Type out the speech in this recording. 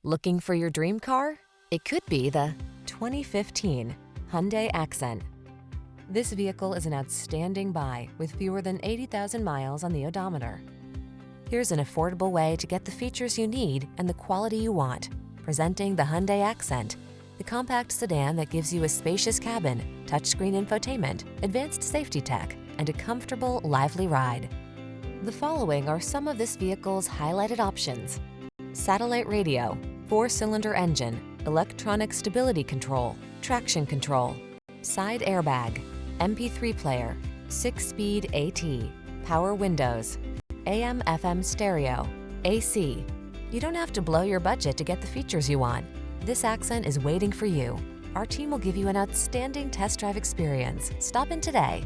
Looking for your dream car? It could be the 2015 Hyundai Accent. This vehicle is an outstanding buy with fewer than 80,000 miles on the odometer. Here's an affordable way to get the features you need and the quality you want. Presenting the Hyundai Accent, the compact sedan that gives you a spacious cabin, touchscreen infotainment, advanced safety tech, and a comfortable, lively ride. The following are some of this vehicle's highlighted options: satellite radio, 4-cylinder engine, electronic stability control, traction control, side airbag, MP3 player, 6-speed AT, power windows, AM/FM stereo, AC. You don't have to blow your budget to get the features you want. This Accent is waiting for you. Our team will give you an outstanding test drive experience. Stop in today.